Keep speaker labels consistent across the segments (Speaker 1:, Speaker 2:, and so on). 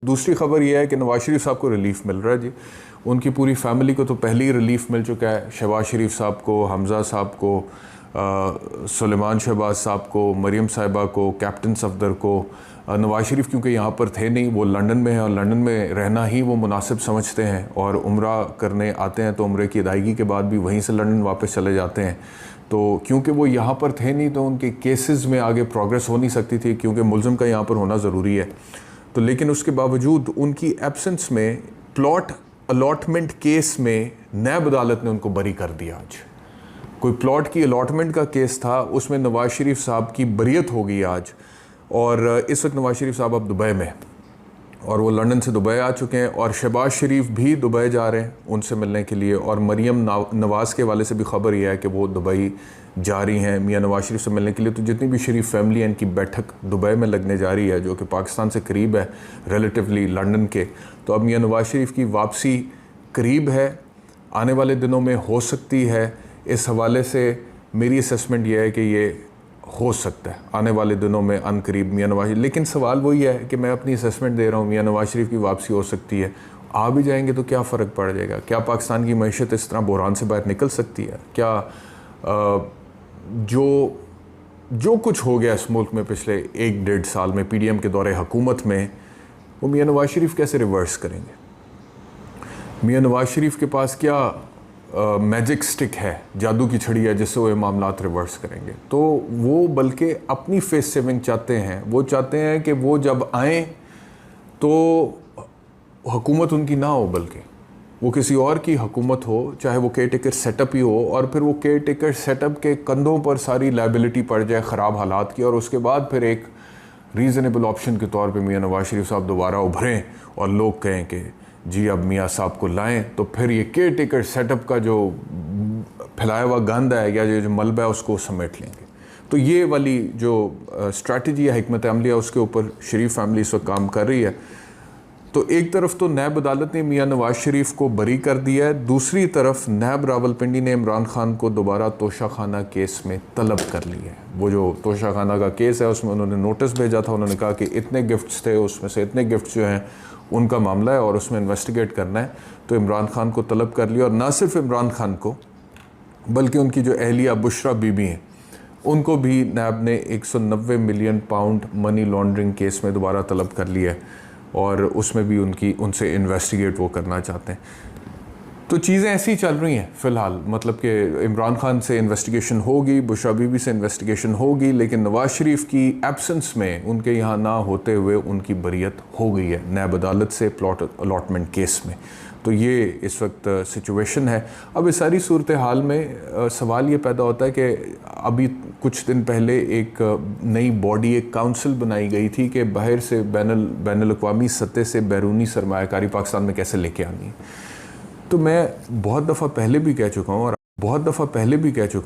Speaker 1: दूसरी खबर यह है कि नवाज शरीफ साहब को रिलीफ मिल रहा है जी। उनकी पूरी फैमिली को तो पहले ही रिलीफ मिल चुका है। शहबाज शरीफ साहब को, हमज़ा साहब को, सुलेमान शहबाज साहब को, मरीम साहिबा को, कैप्टन सफदर को। नवाज शरीफ क्योंकि यहाँ पर थे नहीं, वो लंदन में हैं और लंदन में रहना ही वो मुनासिब समझते हैं और उम्रा करने आते हैं तो उम्रे की अदायगी के बाद भी वहीं से लंदन वापस चले जाते हैं। तो क्योंकि वो यहाँ पर थे नहीं तो उनके केसेस में आगे प्रोग्रेस हो नहीं सकती थी, क्योंकि मुलज़िम का यहाँ पर होना ज़रूरी है। तो लेकिन उसके बावजूद उनकी एब्सेंस में प्लॉट अलॉटमेंट केस में नैब अदालत ने उनको बरी कर दिया। आज कोई प्लॉट की अलॉटमेंट का केस था, उसमें नवाज शरीफ साहब की बरियत हो गई आज। और इस वक्त नवाज शरीफ साहब अब दुबई में और वो लंदन से दुबई आ चुके हैं और शहबाज शरीफ भी दुबई जा रहे हैं उनसे मिलने के लिए। और मरीम नवाज़ के वाले से भी ख़बर यह है कि वो दुबई जा रही हैं मियाँ नवाज शरीफ से मिलने के लिए। तो जितनी भी शरीफ फैमिली है इनकी बैठक दुबई में लगने जा रही है, जो कि पाकिस्तान से करीब है रिलेटिवली लंदन के। तो अब मियाँ नवाज शरीफ की वापसी करीब है, आने वाले दिनों में हो सकती है। इस हवाले से मेरी असेसमेंट यह है कि ये हो सकता है आने वाले दिनों में अनकरीब मियाँ नवाज। लेकिन सवाल वही है कि मैं अपनी असेसमेंट दे रहा हूँ, मियाँ नवाज शरीफ की वापसी हो सकती है। आ भी जाएंगे तो क्या फ़र्क पड़ जाएगा? क्या पाकिस्तान की मईशत इस तरह बहरान से बाहर निकल सकती है? क्या जो कुछ हो गया इस मुल्क में पिछले 1-1.5 साल में पीडीएम के दौरे हुकूमत में, वो मियाँ नवाज शरीफ कैसे रिवर्स करेंगे? मियाँ नवाज शरीफ के पास क्या मैजिक स्टिक है, जादू की छड़ी है जिससे वो मामलात रिवर्स करेंगे? तो वो बल्कि अपनी फेस सेविंग चाहते हैं। वो चाहते हैं कि वो जब आएँ तो हुकूमत उनकी ना हो, बल्कि वो किसी और की हुकूमत हो, चाहे वो केयर टेकर सेटअप ही हो, और फिर वो केयर टेकर सेटअप के कंधों पर सारी लायबिलिटी पड़ जाए ख़राब हालात की, और उसके बाद फिर एक रीज़नेबल ऑप्शन के तौर पे मियाँ नवाज शरीफ साहब दोबारा उभरें और लोग कहें कि जी अब मियाँ साहब को लाएं, तो फिर ये केयर टेकर सेटअप का जो फैलाया हुआ गंद है या जो मलबा है उसको समेट लेंगे। तो ये वाली जो स्ट्रैटेजी है, हिकमत अमली है, उसके ऊपर शरीफ फैमिली इस वक्त काम कर रही है। तो एक तरफ तो नैब अदालत ने मियाँ नवाज शरीफ को बरी कर दिया है, दूसरी तरफ नैब रावलपिंडी ने इमरान खान को दोबारा तोशाखाना केस में तलब कर ली है। वो जो तोशाखाना का केस है उसमें उन्होंने नोटिस भेजा था, उन्होंने कहा कि इतने गिफ्ट्स थे, उसमें से इतने गिफ्ट्स जो हैं उनका मामला है और उसमें इन्वेस्टिगेट करना है। तो इमरान खान को तलब कर लिया, और ना सिर्फ इमरान खान को बल्कि उनकी जो अहलिया बुशरा बीबी हैं उनको भी नैब ने 190 million pound money laundering case में दोबारा तलब कर लिया है, और उसमें भी उनसे इन्वेस्टिगेट वो करना चाहते हैं। तो चीज़ें ऐसी चल रही हैं फ़िलहाल, मतलब कि इमरान खान से इन्वेस्टिगेशन होगी, बुशरा बीबी से इन्वेस्टिगेशन होगी, लेकिन नवाज शरीफ की एब्सेंस में, उनके यहाँ ना होते हुए उनकी बरियत हो गई है नैब अदालत से प्लॉट अलॉटमेंट केस में। तो ये इस वक्त सिचुएशन है। अब इस सारी सूरत हाल में सवाल ये पैदा होता है कि अभी कुछ दिन पहले एक नई बॉडी, एक काउंसिल बनाई गई थी कि बाहर से बैनुल-अक़वामी सतह से बैरूनी सरमायाकारी पाकिस्तान में कैसे लेके आनी है। तो मैं बहुत दफ़ा पहले भी कह चुका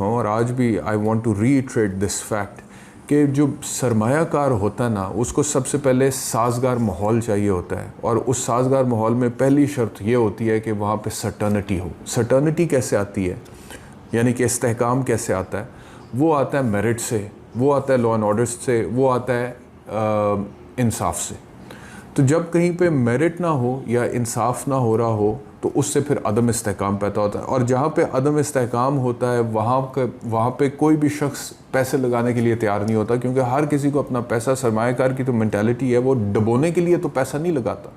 Speaker 1: हूँ और आज भी I want to reiterate this fact कि जो सरमायाकार होता है ना, उसको सबसे पहले साजगार माहौल चाहिए होता है, और उस साजगार माहौल में पहली शर्त ये होती है कि वहाँ पे सर्टेनिटी हो। सर्टेनिटी कैसे आती है, यानी कि इस्तेहकाम कैसे आता है? वो आता है मेरिट से, वो आता है लॉ एंड ऑर्डर से, वो आता है इंसाफ से। तो जब कहीं पे मेरिट ना हो या इंसाफ ना हो रहा हो तो उससे फिर अदम इस्तेहकाम पैदा होता है, और जहाँ पे अदम इस्तेहकाम होता है वहाँ पे कोई भी शख्स पैसे लगाने के लिए तैयार नहीं होता, क्योंकि हर किसी को अपना पैसा, सरमायाकार की तो मेंटालिटी है, वो डबोने के लिए तो पैसा नहीं लगाता,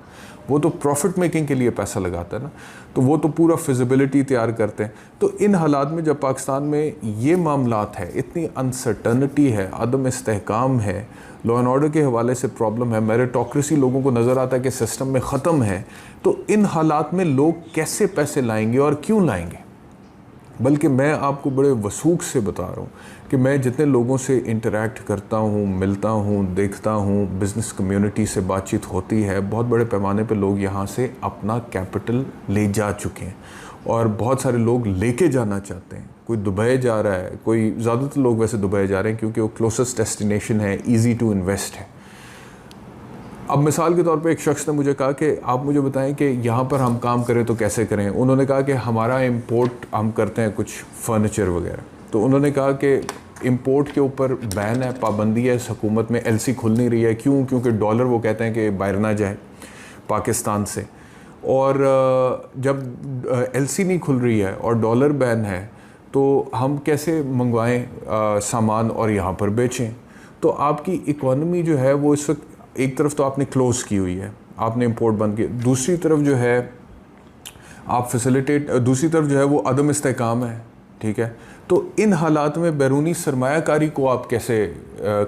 Speaker 1: वो तो प्रॉफिट मेकिंग के लिए पैसा लगाता है ना। तो वो तो पूरा फिजिबिलिटी तैयार करते हैं। तो इन हालात में जब पाकिस्तान में ये मामलात है, इतनी अनसर्टनिटी है, अदम इस्तेहकाम है, लॉ एंड ऑर्डर के हवाले से प्रॉब्लम है, मेरिटोक्रेसी लोगों को नज़र आता है कि सिस्टम में ख़त्म है, तो इन हालात में लोग कैसे पैसे लाएंगे और क्यों लाएंगे? बल्कि मैं आपको बड़े वसूख से बता रहा हूँ कि मैं जितने लोगों से इंटरेक्ट करता हूँ, मिलता हूँ, देखता हूँ, बिज़नेस कम्युनिटी से बातचीत होती है, बहुत बड़े पैमाने पे लोग यहाँ से अपना कैपिटल ले जा चुके हैं, और बहुत सारे लोग लेके जाना चाहते हैं। कोई दुबई जा रहा है, कोई, ज़्यादातर लोग वैसे दुबई जा रहे हैं क्योंकि वो क्लोजेस्ट डेस्टिनेशन है, ईज़ी टू इन्वेस्ट है। अब मिसाल के तौर पे एक शख्स ने मुझे कहा कि आप मुझे बताएं कि यहाँ पर हम काम करें तो कैसे करें। उन्होंने कहा कि हमारा इंपोर्ट हम करते हैं कुछ फर्नीचर वगैरह, तो उन्होंने कहा कि इंपोर्ट के ऊपर बैन है, पाबंदी है, इस हुकूमत में एलसी खुल नहीं रही है। क्यों? क्योंकि डॉलर वो कहते हैं कि बाहर ना जाए। पाकिस्तान से, और जब एलसी नहीं खुल रही है और डॉलर बैन है तो हम कैसे मंगवाएं सामान और यहाँ पर बेचें। तो आपकी इकोनॉमी जो है वो इस वक्त एक तरफ तो आपने क्लोज़ की हुई है, आपने इंपोर्ट बंद किया, दूसरी तरफ जो है आप दूसरी तरफ जो है वो अदम इस्तेहकाम है, ठीक है। तो इन हालात में बैरूनी सरमायाकारी को आप कैसे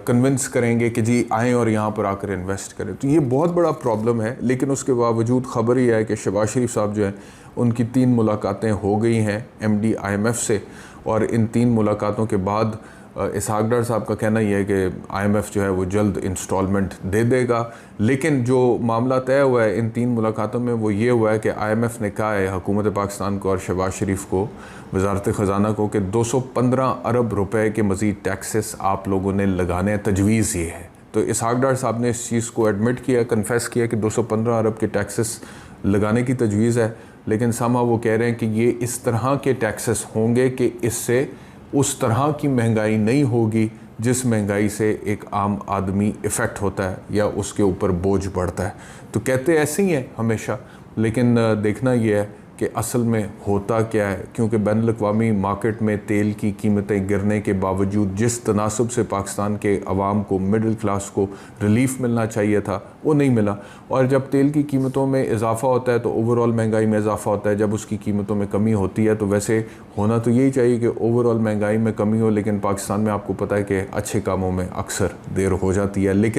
Speaker 1: कन्विंस करेंगे कि जी आएँ और यहाँ पर आकर इन्वेस्ट करें। तो ये बहुत बड़ा प्रॉब्लम है। लेकिन उसके बावजूद ख़बर ये है कि शहबाज शरीफ साहब जो हैं उनकी 3 मुलाकातें हो गई हैं MD IMF से, और इन 3 मुलाकातों के बाद इसहाक डार साहब का कहना यह है कि IMF जो है वो जल्द इंस्टॉलमेंट दे देगा। लेकिन जो मामला तय हुआ है इन 3 मुलाकातों में वो ये हुआ है कि IMF ने कहा है हुकूमत पाकिस्तान को और शहबाज शरीफ को, वजारत ख़जाना को, कि 215 अरब रुपए के मज़ीद टैक्सेस आप लोगों ने लगाने, तजवीज़ ये है। तो इसहाक डार साहब ने इस चीज़ को एडमिट किया, कन्फेस किया कि 215 अरब के टैक्सेस लगाने की तजवीज़ है। लेकिन सामा वो कह रहे हैं कि ये इस तरह के टैक्सेस होंगे कि इससे उस तरह की महंगाई नहीं होगी जिस महंगाई से एक आम आदमी इफ़ेक्ट होता है या उसके ऊपर बोझ बढ़ता है। तो कहते ऐसे ही हैं हमेशा, लेकिन देखना यह है कि असल में होता क्या है। क्योंकि बैनुल-अक़वामी मार्केट में तेल की कीमतें गिरने के बावजूद जिस तनासब से पाकिस्तान के अवाम को, मिडिल क्लास को रिलीफ मिलना चाहिए था, वो नहीं मिला। और जब तेल की कीमतों में इजाफ़ा होता है तो ओवरऑल महंगाई में इजाफ़ा होता है, जब उसकी कीमतों में कमी होती है तो वैसे होना तो यही चाहिए कि ओवरऑल महंगाई में कमी हो, लेकिन पाकिस्तान में आपको पता है कि अच्छे कामों में अक्सर देर हो जाती है। लेकिन